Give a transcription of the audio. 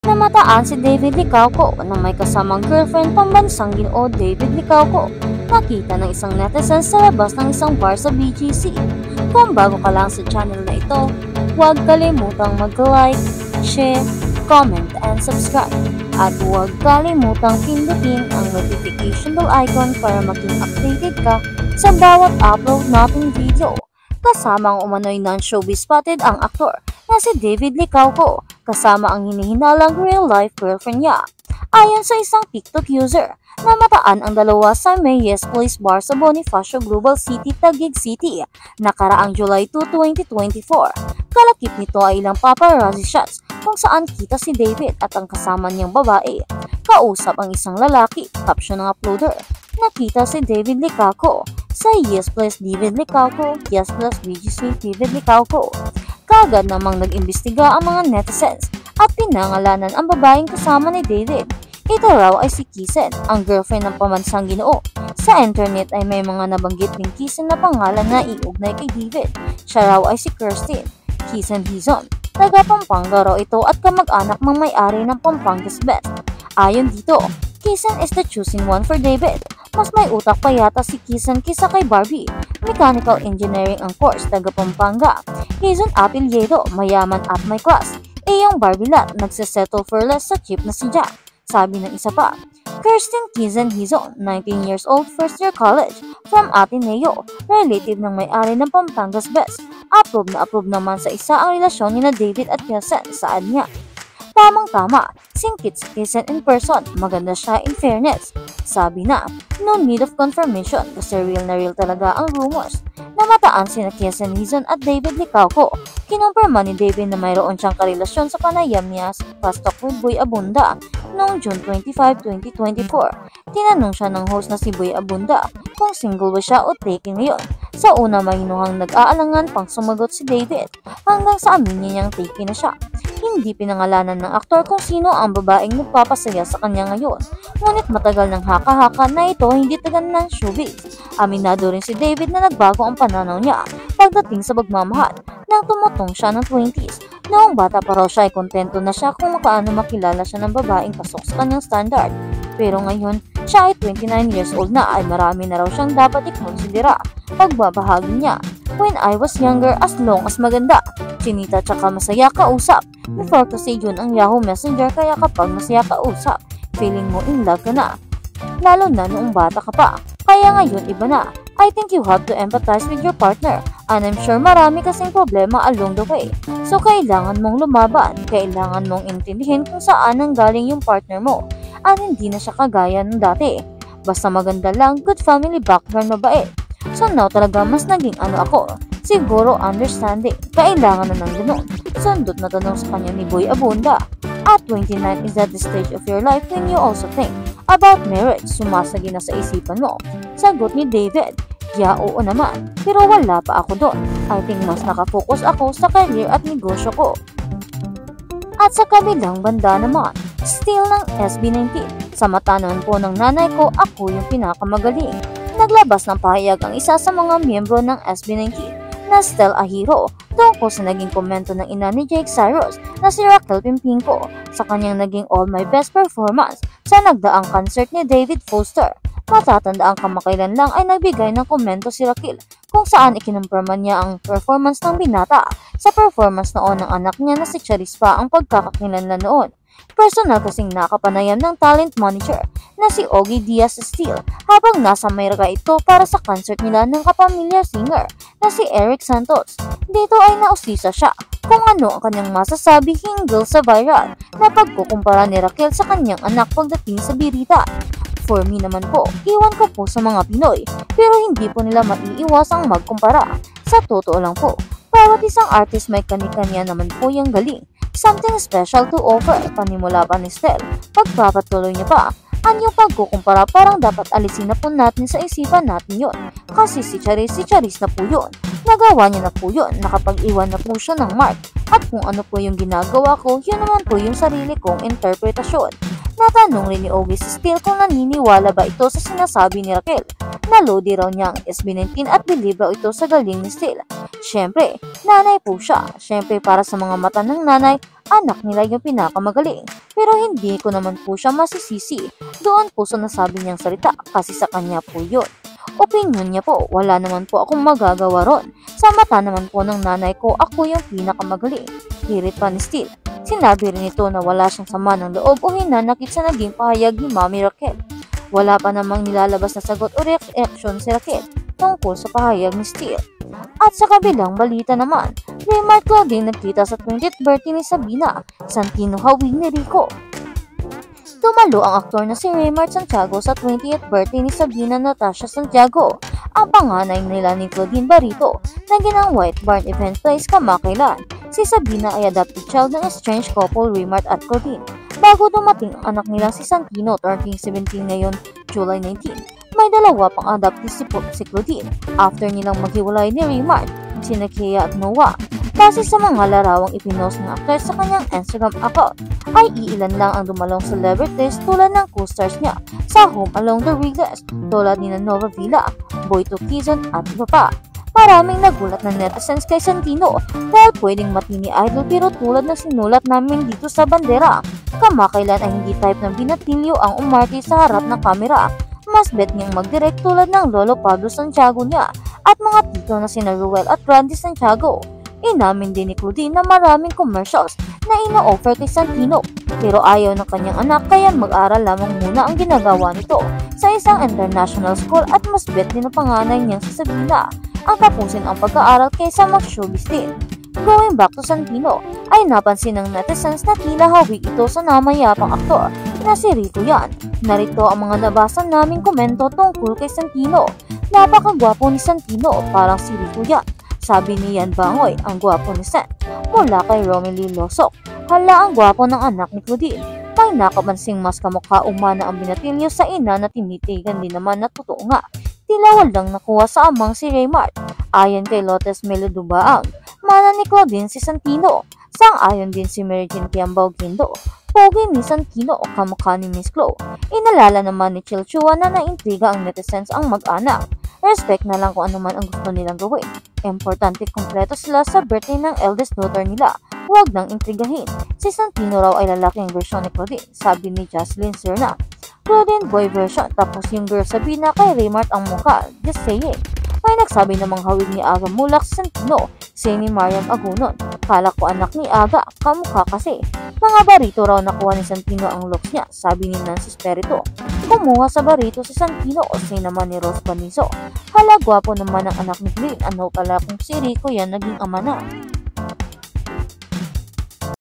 Namataan si David Licauco na may kasamang girlfriend pambansang Ginoo David Licauco. Nakita ng isang netizen sa labas ng isang bar sa BGC. Kung bago ka lang sa channel na ito, huwag kalimutang mag-like, share, comment, and subscribe. At huwag kalimutang pindutin ang notification bell icon para maging updated ka sa bawat upload nating video. Kasama ang umano'y non-showbiz spotted ang aktor na si David Licauco kasama ang hinihinalang real-life girlfriend niya. Ayon sa isang TikTok user, namataan ang dalawa sa Mayes Place Bar sa Bonifacio Global City, Taguig City, nakaraang July 2, 2024. Kalakip nito ay ilang paparazzi shots kung saan kita si David at ang kasama niyang babae. Kausap ang isang lalaki, caption ng uploader, nakita si David Licauco sa Yes Plus David Licauco, Yes Plus BGC David Licauco. Kagad namang nag-imbestiga ang mga netizens at pinangalanan ang babaeng kasama ni David. Ito raw ay si Kisen, ang girlfriend ng pambansang Ginoo. Sa internet ay may mga nabanggit din Kisen na pangalan na iugnay kay David. Siya raw ay si Kirsten Kisen Hizon. Taga Pampanga raw ito at kamag-anak mang may-ari ng Pampanga's Best. Ayon dito, Kisen is the chosen one for David. Mas may utak pa yata si Kisen kisa kay Barbie. Mechanical engineering ang course, taga Pampanga. Hizon apelyido, mayaman at may class. Yung Barbie lot, nagsisettle for less sa chip na si Jack. Sabi ng isa pa, Kirsten Kisen Hizon, 19 years old, first year college, from Ateneo, relative ng may-ari ng Pampanga's Best. Approve naman sa isa ang relasyon ni na David at Kisen, saan niya. Tamang-tama, singkit si Kisen in person, maganda siya in fairness. Sabi na, no need of confirmation kasi real na real talaga ang rumors. Namataan sina Kisen Hizon at David Licauco. Kinumpirma ni David na mayroon siyang karelasyon sa panayam niya sa pastok with Boy Abunda noong June 25, 2024. Tinanong siya ng host na si Boy Abunda kung single ba siya o taken ngayon. Sa una mahinuhang nag-aalangan pang sumagot si David hanggang sa amin niyang taken na siya. Hindi pinangalanan ng aktor kung sino ang babaeng nagpapasaya sa kanya ngayon. Ngunit matagal ng haka-haka na ito hindi tagal ng showbiz. Aminado rin si David na nagbago ang pananaw niya pagdating sa pagmamahal nang tumutong siya ng 20s. Noong bata pa raw siya ay kontento na siya kung makaano makilala siya ng babaeng pasok sa kanyang standard. Pero ngayon, siya ay 29 years old na ay marami na raw siyang dapat ikonsidera. Pagbabahagi niya, when I was younger as long as maganda, chinita tsaka masaya kausap. Before kasi yun ang Yahoo Messenger kaya kapag masaya kausap, feeling mo in love ka na. Lalo na noong bata ka pa. Kaya ngayon iba na. I think you have to empathize with your partner. And I'm sure marami kasing problema along the way. So kailangan mong lumaban. Kailangan mong intindihin kung saan ang galing yung partner mo. At hindi na siya kagaya ng dati. Basta maganda lang, good family background, mabait. So now talaga mas naging ano ako. Siguro understanding. Kailangan na ng ganun. Sundot na tanong sa kanya ni Boy Abunda. At 29 is at the stage of your life when you also think about marriage. Sumasagi na sa isipan mo. Sagot ni David, yeah, oo naman. Pero wala pa ako doon. I think mas nakafocus ako sa career at negosyo ko. At sa kabilang banda naman, still ng SB19. Sa mata naman po ng nanay ko, ako yung pinakamagaling. Naglabas ng pahayag ang isa sa mga miyembro ng SB19 na Stel Ahiro tungkol sa naging komento ng ina ni Jake Cyrus na si Raquel Pimpinko sa kanyang naging all my best performance sa nagdaang concert ni David Foster. Matatandaan kamakailan lang ay nagbigay ng komento si Raquel kung saan ikinumpirma niya ang performance ng binata sa performance noon ng anak niya na si Charis pa ang pagkakakilanlan noon. Personal kasing nakapanayam ng talent manager na si Ogie Diaz Steele habang nasa Mayra ito para sa concert nila ng kapamilyar singer na si Eric Santos. Dito ay nausisa siya kung ano ang kanyang masasabi hinggil sa viral na pagkukumpara ni Raquel sa kanyang anak pagdating sa birita. For me naman po, iwan ko po sa mga Pinoy pero hindi po nila maiiwasang magkumpara. Sa totoo lang po, bawat isang artist may kani-kanya naman po yung galing. Something special to offer, panimula pa ni Stel. Pagpapatuloy niya pa, anyong pagkukumpara parang dapat alisin na po natin sa isipan natin yon. Kasi si Charis na po yun. Nagawa niya na po yun, nakapag-iwan na po siya ng mark. At kung ano po yung ginagawa ko, yun naman po yung sarili kong interpretasyon. Natanong rin ni Ogie si Steele kung naniniwala ba ito sa sinasabi ni Raquel na lodi raw niya ang SB19 at believe raw ito sa galing ni Steele. Siyempre, nanay po siya. Siyempre para sa mga mata ng nanay, anak nila yung pinakamagaling. Pero hindi ko naman po siya masisisi doon po sa nasabi niyang salita kasi sa kanya po yun. Opinyon niya po, wala naman po akong magagawa ron. Sa mata naman po ng nanay ko, ako yung pinakamagaling. Hirit pa ni Steele. Sinabi rin ito na wala siyang sama ng loob o hinanakit sa naging pahayag ni Mami Raquel. Wala pa namang nilalabas na sagot o reaksyon si Raquel tungkol sa pahayag ni Steele. At sa kabilang balita naman, Raymart Claudine nagkita sa 20th birthday ni Sabina Santino hawig ni Rico. Tumalo ang aktor na si Raymart Santiago sa 20th birthday ni Sabina Natasha Santiago, ang panganay nila ni Claudine Barito na ginang White Barn Event Place kamakailan. Si Sabina ay adopted child ng estranged couple Raymart at Claudine. Bago dumating ang anak nilang si Santino, turning 17 ngayon, July 19. May dalawa pang adopted si Claudine after nilang maghiwalay ni Raymart, sina Kea at Noah. Base sa mga larawang ipinost ng aktor sa kanyang Instagram account, ay iilan lang ang dumalong celebrities tulad ng co-stars niya sa Home Along the Regis tulad ni Nova Villa, Boyto Quizon at iba pa. Maraming nagulat ng netizens kay Santino dahil pwedeng matini idol pero tulad na sinulat namin dito sa bandera, kamakailan ay hindi type ng binatilyo ang umarte sa harap ng kamera. Mas bet niyang mag-direct tulad ng Lolo Pablo Santiago niya at mga tito na sina Ruel at Randy Santiago. Inamin din ni Claudine na maraming commercials na ino-offer kay Santino pero ayaw ng kanyang anak kaya mag-aral lamang muna ang ginagawa nito sa isang international school at mas bet din ang panganay niyang si Sabina ang tapusin ang pag-aaral kaysa mag-showbiz din. Going back to Santino, ay napansin ng netizens na tila hawig ito sa namayapang aktor na si Rico yan. Narito ang mga nabasa naming komento tungkol kay Santino. Napakagwapo ni Santino, parang si Rico yan. Sabi ni Yan Bangoy, ang gwapo ni Sen. Mula kay Romilly Losok, hala ang gwapo ng anak ni Claudine. May nakapansing mas kamukha umana ang binatilyo sa ina na tinitigan din naman na totoo nga. Tila walang nakuha sa amang si Raymart. Ayon kay Lotes Melodubaang, mana ni Claudine si Santino. Sang-ayon din si Mary Jane Kiambao Guindo. Pogi ni Santino o kamukha ni Miss Chloe. Inalala naman ni Chilchua na naintriga ang netizens ang mag-anak. Respect na lang kung ano man ang gusto nilang gawin. Importante kumpleto sila sa birthday ng eldest daughter nila. Huwag nang intrigahin. Si Santino raw ay lalaking version ni Claudine, sabi ni Jocelyn Serna. Claudine boy version, tapos yung girl Sabina kay Raymart ang mukha. Just saying. May nagsabi namang hawig ni Aga Mulak sa Santino, say ni Mariam Agunon. Kala ko anak ni Aga, kamukha kasi. Mga barito raw nakuha ni Santino ang looks niya, sabi ni Nancy Spirito. Kumuha sa barito si Santino o say naman ni Rose Banizo. Hala, gwapo naman ang anak ni Glenn, ano pala kung si Rico yan naging ama na.